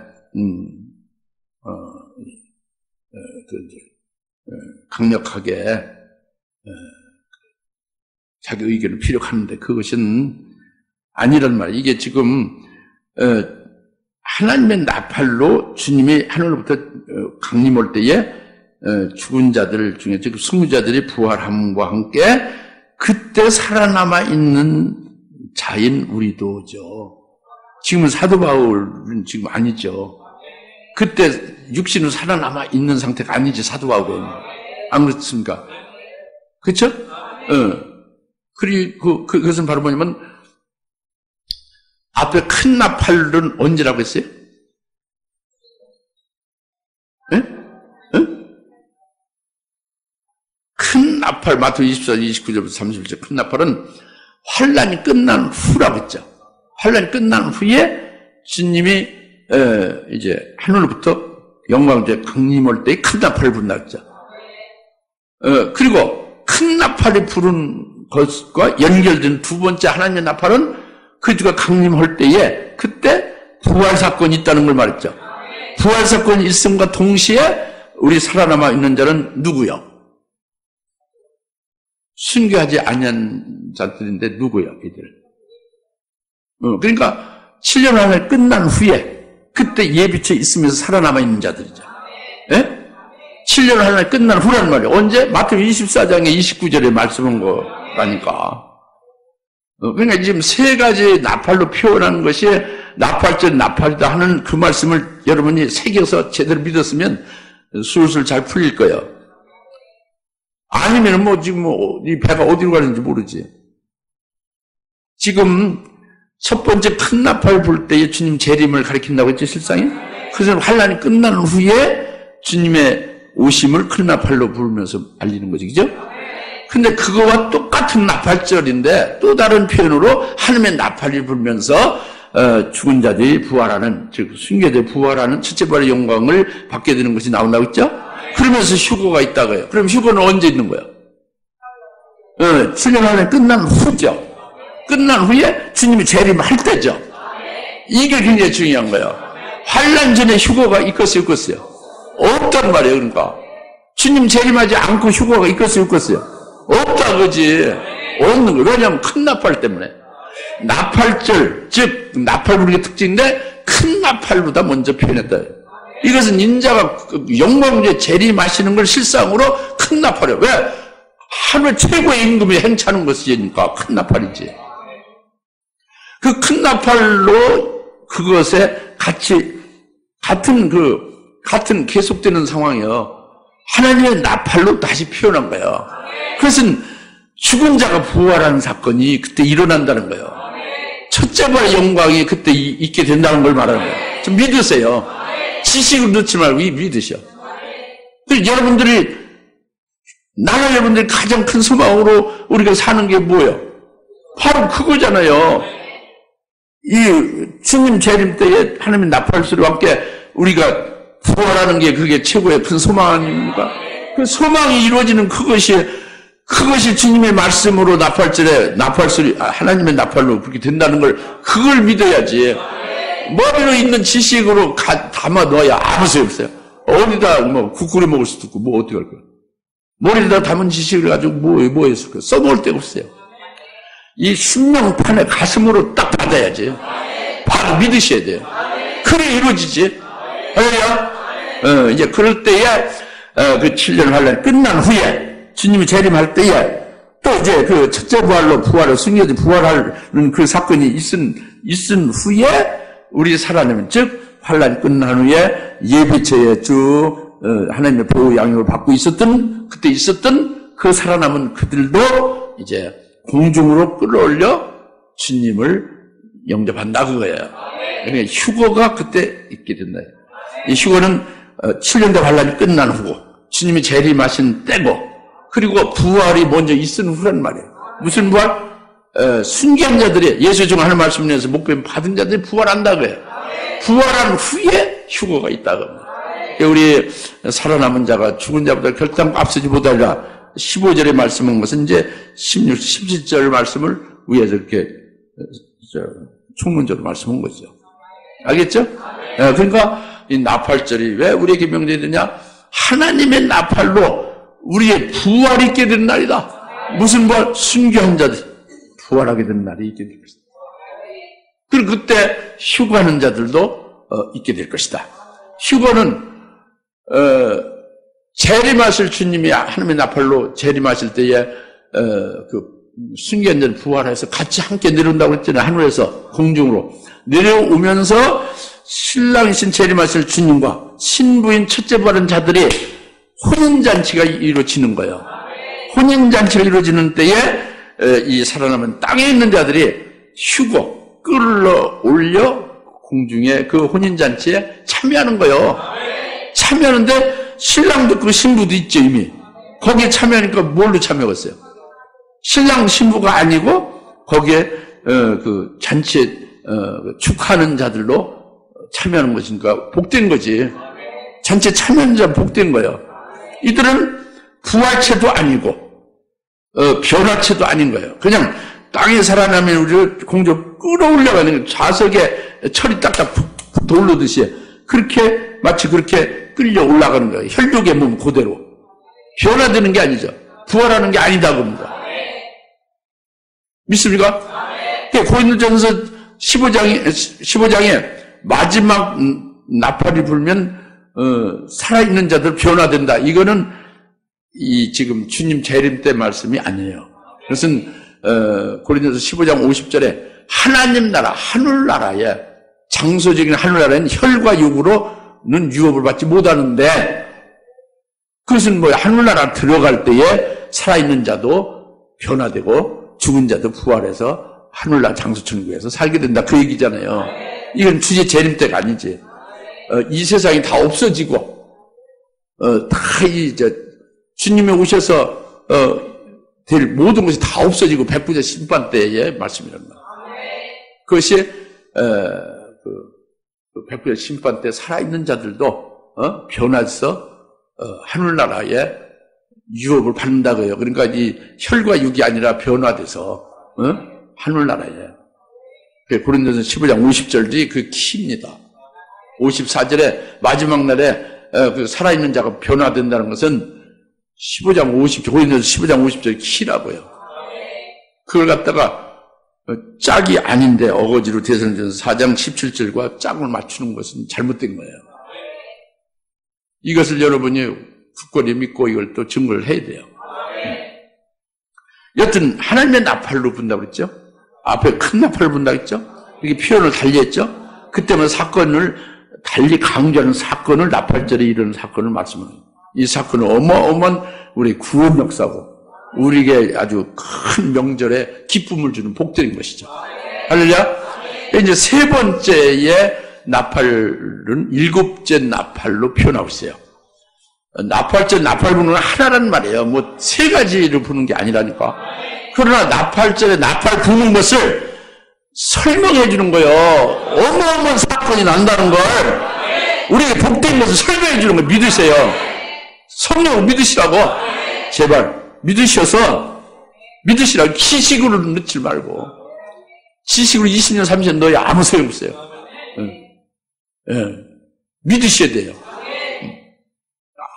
강력하게, 자기 의견을 피력하는데 그것은 아니란 말이에요. 이게 지금, 하나님의 나팔로 주님이 하늘로부터 강림 올 때에 죽은 자들 중에 즉 승리자들이 부활함과 함께 그때 살아남아 있는 자인 우리도죠. 지금은 사도 바울은 지금 아니죠. 그때 육신은 살아남아 있는 상태가 아니지 사도 바울은. 안 그렇습니까? 그렇죠? 그리고 그것은 바로 뭐냐면 앞에 큰 나팔은 언제라고 했어요? 예? 큰 나팔, 마태복음 24, 29절부터 31절 큰 나팔은 환란이 끝난 후라고 했죠. 환란이 끝난 후에 주님이 이제 하늘로부터 영광제 강림 올 때에 큰 나팔을 부른다 했죠. 그리고 큰 나팔이 부른 것과 연결된 두 번째 하나님의 나팔은 그리스도가 강림할 때에 그때 부활 사건이 있다는 걸 말했죠. 부활 사건이 있음과 동시에 우리 살아남아 있는 자는 누구요? 순교하지 아니한 자들인데 누구요? 이들. 그러니까 7년 안에 끝난 후에 그때 예비처 있으면서 살아남아 있는 자들이죠. 예? 7년 안에 끝난 후란 말이에요. 언제? 마태복음 24장에 29절에 말씀한 거라니까. 그러니까 지금 세 가지 나팔로 표현하는 것이 나팔절 나팔이다 하는 그 말씀을 여러분이 새겨서 제대로 믿었으면 술술 잘 풀릴 거예요. 아니면 지금 이 배가 어디로 가는지 모르지. 지금 첫 번째 큰 나팔 불 때에 주님 재림을 가리킨다고 했죠, 실상이? 그래서 환란이 끝난 후에 주님의 오심을 큰 나팔로 부르면서 알리는 거죠. 그죠? 근데 그거와 똑같은 나팔절인데 또 다른 표현으로 하나님의 나팔을 불면서 죽은 자들이 부활하는, 즉 순교자들이 부활하는 첫째 부활의 영광을 받게 되는 것이 나온다고 했죠? 그러면서 휴거가 있다고요. 그럼 휴거는 언제 있는 거예요? 7년 안에 끝난 후죠. 끝난 후에 주님이 재림할 때죠. 이게 굉장히 중요한 거예요. 환난 전에 휴거가 있겠어요, 없겠어요? 없단 말이에요. 그러니까 주님 재림하지 않고 휴거가 있겠어요, 없겠어요? 없다 그지. 없는 거예요. 왜냐하면 큰 나팔 때문에. 나팔절, 즉 나팔 부르기 특징인데 큰 나팔보다 먼저 표현했다. 이것은 인자가 영광에 재림하시는 걸 실상으로 큰 나팔이에요. 왜? 하루에 최고의 임금이 행차하는 것이니까 큰 나팔이지. 그 큰 나팔로 그것에 같은 계속되는 상황이요. 하나님의 나팔로 다시 표현한 거예요. 그것은 죽은 자가 부활하는 사건이 그때 일어난다는 거예요. 첫째 부활의 영광이 그때 있게 된다는 걸 말하는 거예요. 좀 믿으세요. 지식을 넣지 말고 믿으셔. 여러분들이, 나라 여러분들이 가장 큰 소망으로 우리가 사는 게 뭐예요? 바로 그거잖아요. 이 주님 재림 때에 하나님의 나팔 소리와 함께 우리가 부활하는 게 그게 최고의 큰 소망 아닙니까? 그 소망이 이루어지는 그것이 주님의 말씀으로 나팔절에 나팔 소리, 하나님의 나팔로 그렇게 된다는 걸, 그걸 믿어야지. 머리로 있는 지식으로 담아 넣어야 아무 소용 없어요. 어디다 국 끓여 먹을 수도 없고 어떻게 할 거야. 머리에다 담은 지식을 가지고 뭐 했을 거야. 써먹을 데가 없어요. 이 신명판에 가슴으로 딱 받아야지. 바로 믿으셔야 돼요. 그래 이루어지지. 할렐루야. 이제 그럴 때에 그 7년 환란 끝난 후에 주님이 재림할 때에 또 이제 그 첫째 부활로 순교자 부활하는 그 사건이 있은 후에 우리 살아내면, 즉 환란이 끝난 후에 예비처에 쭉 하나님의 보호 양육을 받고 그때 있었던 그 살아남은 그들도 이제 공중으로 끌어올려 주님을 영접한다 그거예요. 그러니까 휴거가 그때 있게 된다. 이 휴거는 7년대 환란이 끝난 후고 주님이 재림하신 때고, 그리고 부활이 먼저 있은 후란 말이에요. 무슨 부활? 순교한 자들이, 예수 중 하는 말씀을 위해서 목배임 받은 자들이 부활한다 그래요. 부활한 후에 휴거가 있다고 합니다. 우리 살아남은 자가 죽은 자보다 결단코 앞서지 못하리라 15절에 말씀한 것은 이제 16, 17절 말씀을 위에서 이렇게 총문적으로 말씀한 거죠. 알겠죠? 그러니까 이 나팔절이 왜 우리에게 명제되냐? 하나님의 나팔로 우리의 부활이 있게 되는 날이다. 무슨 부활? 순교한 자들 부활하게 되는 날이 있게 될 것이다. 그리고 그때 휴거하는 자들도 있게 될 것이다. 휴거는 재림하실 주님이 하나님의 나팔로 재림하실 때에 그 순교한 자들 부활해서 같이 함께 내려온다고 했잖아요. 하늘에서 공중으로 내려오면서 신랑이신 재림하실 주님과 신부인 첫째 부활한 자들이 혼인잔치가 이루어지는 거예요. 혼인잔치가 이루어지는 때에 이 살아남은 땅에 있는 자들이 휴거 끌어올려 공중에 그 혼인잔치에 참여하는 거예요. 참여하는데 신랑도 있고 신부도 있죠. 이미 거기에 참여하니까 뭘로 참여했어요? 신랑 신부가 아니고 거기에 그 잔치에 축하하는 자들로 참여하는 것이니까 복된 거지. 잔치에 참여하는 자는 복된 거예요. 이들은 부활체도 아니고 변화체도 아닌 거예요. 그냥 땅에 살아나면 우리를 공중 끌어올려가는 좌석에 철이 딱딱 돌르듯이 그렇게 마치 그렇게 끌려 올라가는 거예요. 혈육의 몸 그대로. 변화되는 게 아니죠. 부활하는 게 아니다고 합니다. 믿습니까? 고린도전서 15장에 마지막 나팔이 불면 살아있는 자들 변화된다. 이거는 이 지금 주님 재림 때 말씀이 아니에요. 그것은 고린도서 15장 50절에 하나님 나라 하늘나라에 장소적인 하늘나라에는 혈과 육으로는 유업을 받지 못하는데, 그것은 뭐야? 하늘나라 들어갈 때에 살아있는 자도 변화되고 죽은 자도 부활해서 하늘나라 장소천국에서 살게 된다. 그 얘기잖아요. 이건 주의 재림 때가 아니지. 이 세상이 다 없어지고 주님이 오셔서, 될 모든 것이 다 없어지고 백부자 심판 때의 말씀이랍니다. 그것이, 백부자 심판 때 살아있는 자들도, 변화해서, 하늘나라에 유업을 받는다고요. 그러니까 이 혈과 육이 아니라 변화돼서, 하늘나라에. 고린도서 15장 50절이 그 키입니다. 54절에 마지막 날에 그 살아있는 자가 변화된다는 것은 15장 50절, 고린도서 15장 50절 키라고요. 그걸 갖다가 짝이 아닌데 어거지로 대선전서 4장 17절과 짝을 맞추는 것은 잘못된 거예요. 이것을 여러분이 굳건히 믿고 이걸 또 증거를 해야 돼요. 여튼 하나님의 나팔로 분다고 그랬죠. 앞에 큰 나팔을 분다고 했죠. 이렇게 표현을 달리 했죠. 그때만 사건을 달리 강조하는 사건을 나팔절에 이르는 사건을 말씀합니다. 이 사건은 어마어마한 우리 구원 역사고 우리에게 아주 큰 명절에 기쁨을 주는 복들인 것이죠. 할렐루야. 이제 세 번째의 나팔은 일곱째 나팔로 표현하고 있어요. 나팔절 나팔 부는 건 하나란 말이에요. 뭐 세 가지를 부는 게 아니라니까. 그러나 나팔절에 나팔 부는 것을 설명해 주는 거예요. 어마어마한 사건이 난다는 걸 우리에게 복된 것을 설명해 주는 거 믿으세요. 성령을 믿으시라고. 제발 믿으셔서 믿으시라고. 지식으로 넣지 말고. 지식으로 20년 30년 넣어야 아무 소용없어요. 믿으셔야 돼요.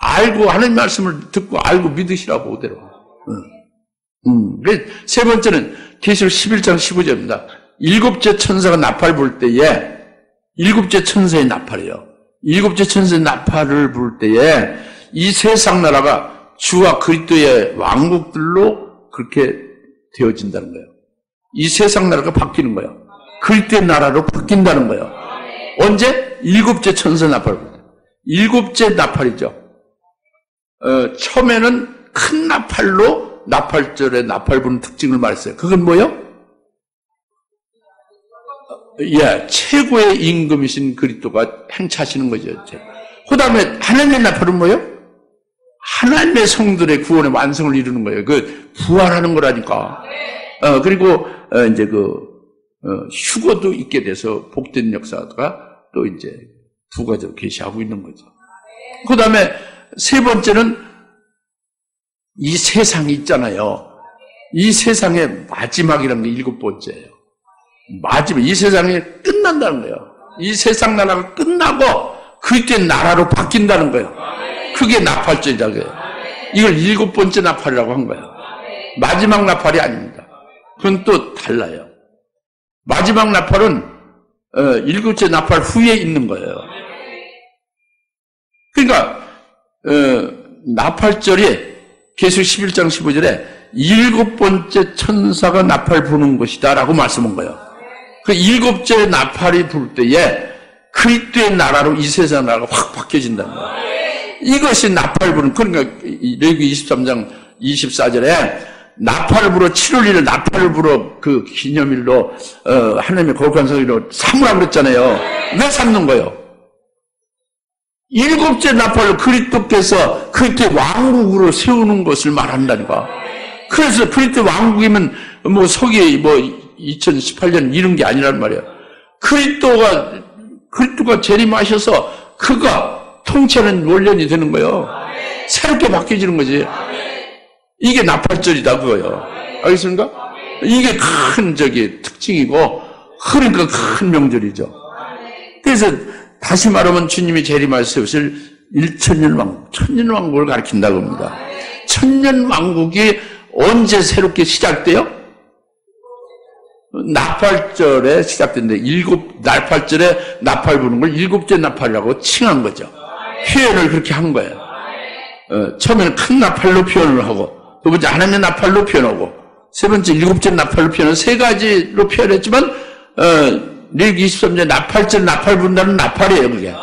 알고 하나님 말씀을 듣고 알고 믿으시라고 그대로. 세 번째는 계시록 11장 15절입니다. 일곱째 천사가 나팔 불 때에 일곱째 천사의 나팔이에요. 일곱째 천사의 나팔을 불 때에 이 세상 나라가 주와 그리스도의 왕국들로 그렇게 되어진다는 거예요. 이 세상 나라가 바뀌는 거예요. 그리스도의 나라로 바뀐다는 거예요. 언제? 일곱째 천사 나팔 불 때. 일곱째 나팔이죠. 처음에는 큰 나팔로 나팔절에 나팔 부는 특징을 말했어요. 그건 뭐요? 최고의 임금이신 그리스도가 행차하시는 거죠. 그 다음에 하나님의 나팔은 뭐요? 하나님의 성들의 구원의 완성을 이루는 거예요. 그 부활하는 거라니까. 그리고 이제 휴거도 있게 돼서 복된 역사가 또 이제 두 가지로 계시하고 있는 거죠. 그 다음에 세 번째는 이 세상이 있잖아요. 이 세상의 마지막이라는 게 일곱 번째예요. 마지막, 이 세상이 끝난다는 거예요. 이 세상 나라가 끝나고 그리스도의 나라로 바뀐다는 거예요. 그게 나팔절이라고 해요. 이걸 일곱 번째 나팔이라고 한 거예요. 마지막 나팔이 아닙니다. 그건 또 달라요. 마지막 나팔은 일곱째 나팔 후에 있는 거예요. 그러니까 나팔절이 계시록 11장 15절에 일곱 번째 천사가 나팔 부는 것이다 라고 말씀한 거예요. 그 일곱째 나팔이 불 때에 그리스도의 나라로 이 세상 나라가 확 바뀌어진다는 거예요. 이것이 나팔 부는, 그러니까 레위기 23장 24절에 나팔을 불어 7월 1일 나팔을 불어 그 기념일로 하나님의 거룩한 성일로 삼으라고 그랬잖아요. 왜 삼는 거예요? 일곱째 나팔을 그리스도께서 그리스도의 왕국으로 세우는 것을 말한다니까. 그래서 그리스도의 왕국이면 뭐 서기 뭐 2018년 이런 게 아니란 말이에요. 그리스도가 재림하셔서 그가 통치하는 원년이 되는 거예요. 새롭게 바뀌어지는 거지. 이게 나팔절이다 그거예요. 알겠습니까? 이게 큰 특징이고 그러니까 큰 명절이죠. 그래서 다시 말하면 주님이 재림하실 1천년 왕국, 천년 왕국을 가리킨다고 합니다. 천년 왕국이 언제 새롭게 시작돼요? 나팔절에 시작된대. 나팔절에 나팔 부는 걸 일곱째 나팔이라고 칭한 거죠. 표현을 그렇게 한 거예요. 처음에는 큰 나팔로 표현을 하고, 두 번째 하나님의 나팔로 표현하고, 세 번째 일곱째 나팔로 표현은 세 가지로 표현했지만, 레위기 23년 나팔절 나팔 분다는 나팔이에요, 그게.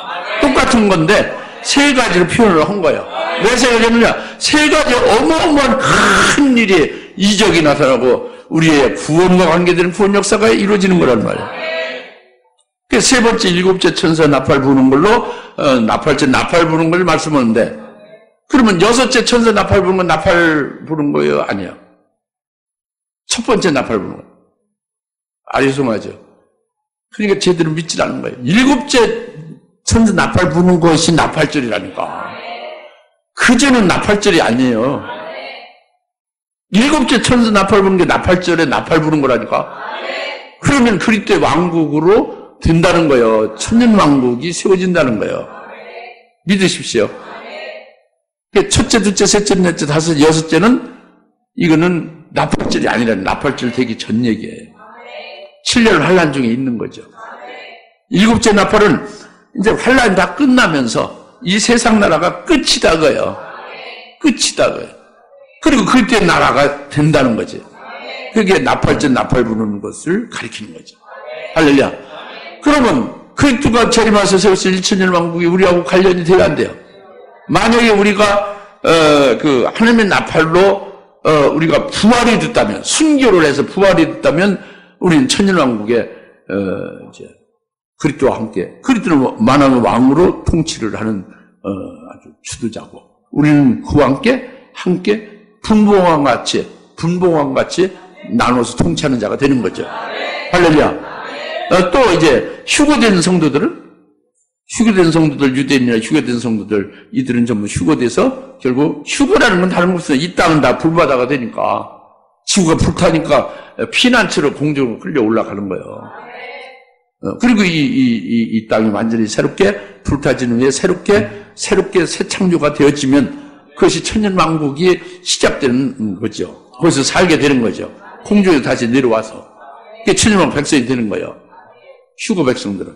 똑같은 건데, 세 가지로 표현을 한 거예요. 왜 세 가지냐면, 세 가지 어마어마한 큰 일이 이적이 나타나고, 우리의 구원과 관계되는 구원 역사가 이루어지는 거란 말이에요. 그래서 세 번째, 일곱째 천사 나팔 부는 걸로, 나팔절 나팔 부는 걸 말씀하는데, 그러면 여섯째 천사 나팔 부는 건 나팔 부는 거예요? 아니요. 첫 번째 나팔 부는 거예요. 아리송하죠. 그러니까 제대로 믿질 않는 거예요. 일곱째 천사 나팔 부는 것이 나팔절이라니까. 그제는 나팔절이 아니에요. 일곱째 천사 나팔 부는 게 나팔절에 나팔 부는 거라니까. 그러면 그리스도의 왕국으로 된다는 거예요. 천년왕국이 세워진다는 거예요. 믿으십시오. 첫째, 둘째, 셋째, 넷째, 다섯, 여섯째는 이거는 나팔절이 아니라 나팔절 되기 전 얘기예요. 7년 환란 중에 있는 거죠. 일곱째 나팔은 이제 환란이 다 끝나면서 이 세상 나라가 끝이다고요. 끝이다고요. 그리고 그때 나라가 된다는 거지. 그게 나팔절 나팔 부는 것을 가리키는 거죠. 할렐루야. 그러면 그리스도가 재림하셔서 세우실 2000년 왕국이 우리하고 관련이 돼야 안 돼요. 만약에 우리가 그 하나님의 나팔로 우리가 부활이 됐다면, 순교를 해서 부활이 됐다면 우리는 천년왕국에 이제 그리스도와 함께, 그리스도는 만왕의 왕으로 통치를 하는 아주 주도자고, 우리는 그와 함께 분봉왕 같이 나눠서 통치하는 자가 되는 거죠. 할렐루야. 또 이제 휴거된 성도들, 유대인이나 휴거된 성도들, 이들은 전부 휴거돼서 결국 휴거라는 건 다른 거 없어요. 이 땅은 다 불바다가 되니까, 지구가 불타니까 피난처로 공중으로 끌려 올라가는 거예요. 그리고 이 땅이 완전히 새롭게 불타진 후에 새롭게 새 창조가 되어지면 그것이 천년왕국이 시작되는 거죠. 거기서 살게 되는 거죠. 공중에 다시 내려와서. 그게 천년왕국 백성이 되는 거예요. 휴거 백성들은.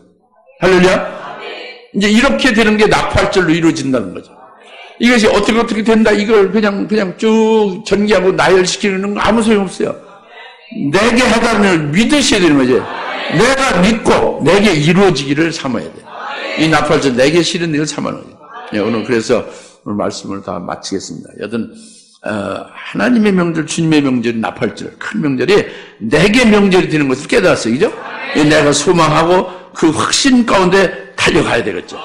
할렐루야? 이제 이렇게 되는 게 나팔절로 이루어진다는 거죠. 이것이 어떻게 된다, 이걸 그냥 쭉 전개하고 나열시키는 건 아무 소용없어요. 내게 하다는 믿으셔야 되는 거죠. 내가 믿고 내게 이루어지기를 삼아야 돼요. 이 나팔절 내게 실은 일을 삼아야 돼요. 오늘 그래서 오늘 말씀을 다 마치겠습니다. 여튼 하나님의 명절, 주님의 명절, 나팔절, 큰 명절이 내게 명절이 되는 것을 깨달았어요. 그죠? 내가 소망하고 그 확신 가운데 달려가야 되겠죠.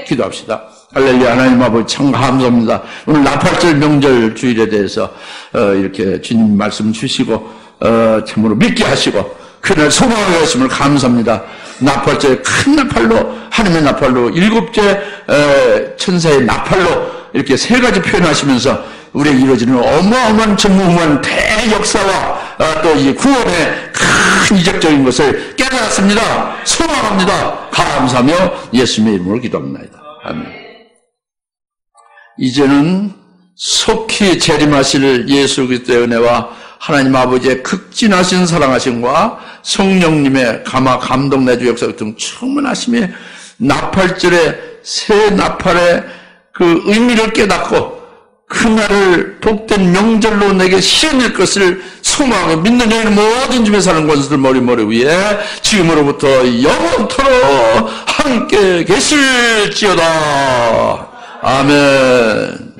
기도합시다. 할렐루야. 하나님 아버지 참 감사합니다. 오늘 나팔절 명절 주일에 대해서 이렇게 주님 말씀 주시고 참으로 믿게 하시고 그날 소망하게 하심을 감사합니다. 나팔절 큰 나팔로, 하나님의 나팔로, 일곱째 천사의 나팔로 이렇게 세 가지 표현하시면서 우리에게 이루어지는 어마어마한 전무후무한 대역사와 또 이 구원의 큰 이적적인 것을 깨달았습니다. 소망합니다. 감사하며 예수님의 이름으로 기도합니다. 아멘. 이제는 속히 재림하실 예수 그리스도의 은혜와 하나님 아버지의 극진하신 사랑하심과 성령님의 감동 내주 역사 같은 충만하심의 나팔절의 새 나팔의 그 의미를 깨닫고 그날을 복된 명절로 내게 실현될 것을 소망하며 믿는 여인 모든 집에 사는 권수들 머리 위에 지금으로부터 영원토록 함께 계실지어다. 아멘.